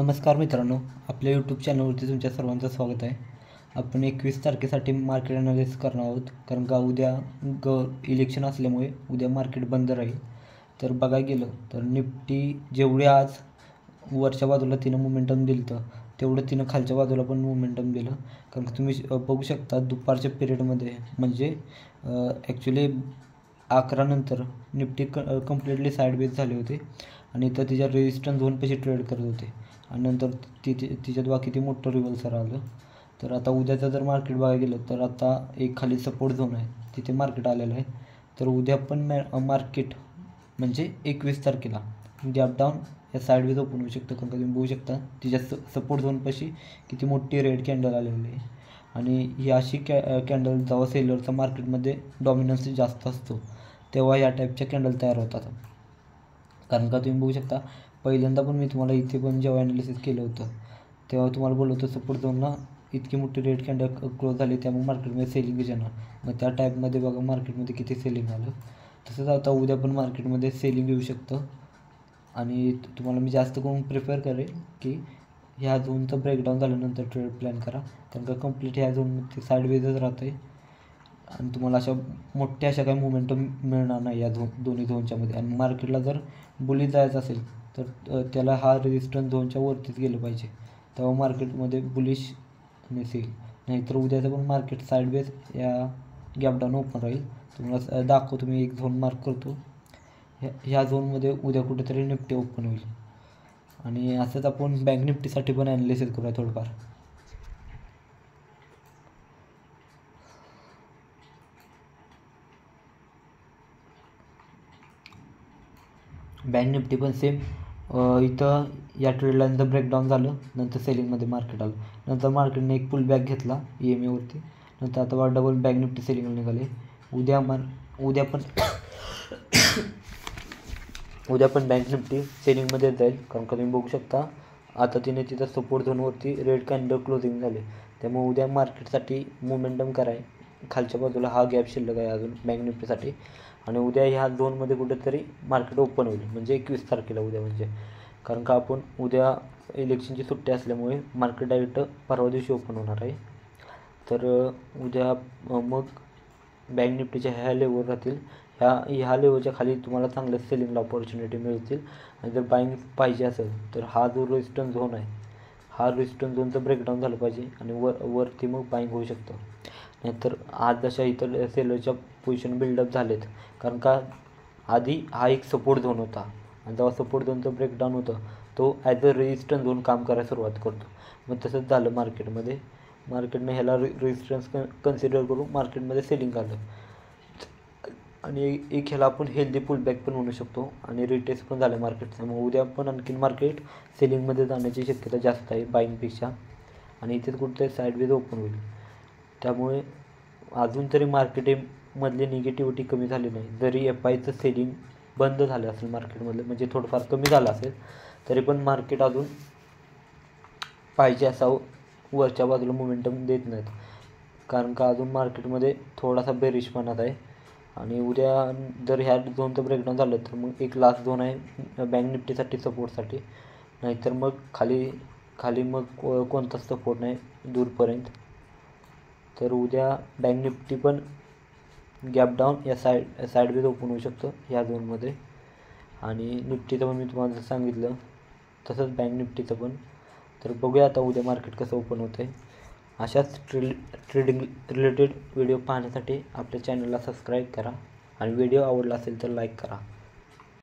नमस्कार मित्रांनो, आपल्या यूट्यूब चॅनलवरती तुमच्या सर्वांचं स्वागत आहे. आपण 21 तारखेसाठी मार्केट ॲनालिसिस करणार आहोत, कारण का उद्या इलेक्शन असल्यामुळे उद्या मार्केट बंद राहील. तर बघायला गेलं तर निफ्टी जेवढे आज वरच्या बाजूला तिनं मोमेंटम दिलं तर तेवढं तिनं खालच्या बाजूला पण मोमेंटम दिलं. कारण का तुम्ही बघू शकता दुपारच्या पिरियडमध्ये म्हणजे ॲक्च्युली 11 नंतर निफ्टी कम्प्लिटली साईडवेज झाले होते आणि इथं तिच्या रेजिस्टन्स झोनपाशी ट्रेड करत होते आणि नंतर तिच्यात बाकी ते मोठं रिव्हर्सल आलं. तर आता उद्याचं जर मार्केट बघायला गेलं तर आता एक खाली सपोर्ट झोन आहे, तिथे मार्केट आलेलं आहे. तर उद्या पण मार्केट म्हणजे 21 तारखेला गॅप डाऊन या साईडवेज ओपन होऊ शकतं. कारण का तुम्ही बघू शकता तिच्या सपोर्ट झोनपाशी किती मोठी रेड कॅन्डल आलेली आहे आणि ही अशी कॅन्डल जेव्हा सेलरचा मार्केटमध्ये डॉमिनन्स जास्त असतो तेव्हा या टाईपच्या कॅन्डल तयार होतात. कारण का तुम्ही बघू शकता पहिल्यांदा पण मी तुम्हाला इथे पण जेव्हा ॲनालिसिस केलं होतं तेव्हा तुम्हाला बोललो होतं सपोर्ट झोनला इतकी मोठी रेड कॅन्डल क्लोज झाली त्यामुळे मार्केटमध्ये सेलिंग येणार. मग त्या टाईपमध्ये बघा मार्केटमध्ये किती सेलिंग आलं. तसंच आता उद्या पण मार्केटमध्ये सेलिंग येऊ शकतं आणि तुम्हाला मी जास्त करून प्रिफर करेन की ह्या झोनचं ब्रेकडाऊन झाल्यानंतर ट्रेड प्लॅन करा. कारण का कंप्लीट ह्या झोनमध्ये साईडवेजच राहतं आहे आणि तुम्हाला अशा मोठ्या अशा काही मोमेंटम मिळणार नाही या दोन्ही झोनच्यामध्ये. आणि मार्केटला जर बुलिश जायचं असेल तर त्याला हा रेजिस्टन्स झोनच्या वरतीच गेलं पाहिजे, तेव्हा मार्केटमध्ये बुलिश नसेल. नाहीतर उद्याचं पण मार्केट साईडवेज या गॅप डाऊन ओपन राहील. तुम्हाला दाखवतो मी एक झोन मार्क करतो. ह्या झोनमध्ये उद्या कुठेतरी निफ्टी ओपन होईल आणि असंच आपण बँक निफ्टीसाठी पण ॲनालिसिस करूया थोडंफार. बँक निफ्टी पण सेम इथं या ट्रेड लाईनचं ब्रेकडाऊन झालं, नंतर सेलिंगमध्ये मार्केट आलं, नंतर मार्केटने एक पुल बॅक घेतला EMAवरती, नंतर आता डबल बँक निफ्टी सेलिंगला निघाले. उद्या पण बँक निफ्टी सेलिंगमध्ये जाईल. कारण का तुम्ही बघू शकता आता तिने तिथं सपोर्ट झोनवरती रेड कॅन्डल क्लोजिंग झाले, त्यामुळे उद्या मार्केटसाठी मोमेंटम कराय खालच्या बाजूला हा गॅप शिल्लक आहे अजून बँक निफ्टीसाठी. आणि उद्या ह्या झोनमध्ये कुठेतरी मार्केट ओपन होईल म्हणजे 21 तारखेला उद्या. म्हणजे कारण का आपण उद्या इलेक्शनची सुट्टी असल्यामुळे मार्केट डायरेक्ट परवा दिवशी ओपन होणार आहे. तर उद्या मग बँक निफ्टीच्या ह्या लेवल राहतील, ह्या लेवलच्या खाली तुम्हाला चांगल्या सेलिंगला ऑपॉर्च्युनिटी मिळतील. आणि जर बाईंग पाहिजे असेल तर हा जो रेजिस्टन्स झोन आहे हा रेजिस्टन्स झोनचं ब्रेकडाऊन झालं पाहिजे आणि वरती मग बाईंग होऊ शकतं. नाहीतर आज जशा इतर सेलरच्या पोझिशन बिल्डअप झालेत, कारण का आधी हा एक सपोर्ट झोन होता आणि जेव्हा सपोर्ट झोनचं ब्रेकडाऊन होतं तो ॲज अ रेजिस्टन्स झोन काम करायला सुरुवात करतो. मग तसंच झालं मार्केटने ह्याला रेजिस्टन्स कन्सिडर करून मार्केटमध्ये सेलिंग आलं आणि एक ह्याला आपण हेल्दी पुलबॅक पण म्हणू शकतो आणि रिटेस्ट पण झालं मार्केटचं. मग उद्या पण आणखीन मार्केट सेलिंगमध्ये जाण्याची शक्यता जास्त आहे बाईंगपेक्षा आणि इथेच कुठेतरी साईडवेज ओपन होईल. त्यामुळे अजून तरी मार्केटमधली निगेटिव्हिटी कमी झाली नाही. जरी FIचं सेलिंग बंद झालं असेल मार्केटमधलं म्हणजे थोडंफार कमी झालं असेल तरी पण मार्केट अजून पाहिजे असा वरच्या बाजूला मोमेंटम देत नाहीत. कारण का अजून मार्केटमध्ये थोडासा बेरिशपणात आहे आणि उद्या जर ह्या झोनचं ब्रेकडाऊन झालं तर मग एक लास्ट झोन आहे बँक निफ्टीसाठी सपोर्टसाठी. नाहीतर मग खाली मग कोणताच सपोर्ट नाही दूरपर्यंत. तर उद्या बँक निफ्टी पण गॅप डाऊन या साईडवेज ओपन होऊ शकतं ह्या झोनमध्ये. आणि निफ्टीचं पण मी तुम्हाला जर सांगितलं तसंच बँक निफ्टीचं पण. तर बघूया आता उद्या मार्केट कसं ओपन होतं आहे. अशाच ट्रेडिंग रिलेटेड व्हिडिओ पाहण्यासाठी आपल्या चॅनलला सबस्क्राईब करा आणि व्हिडिओ आवडला असेल तर लाईक करा.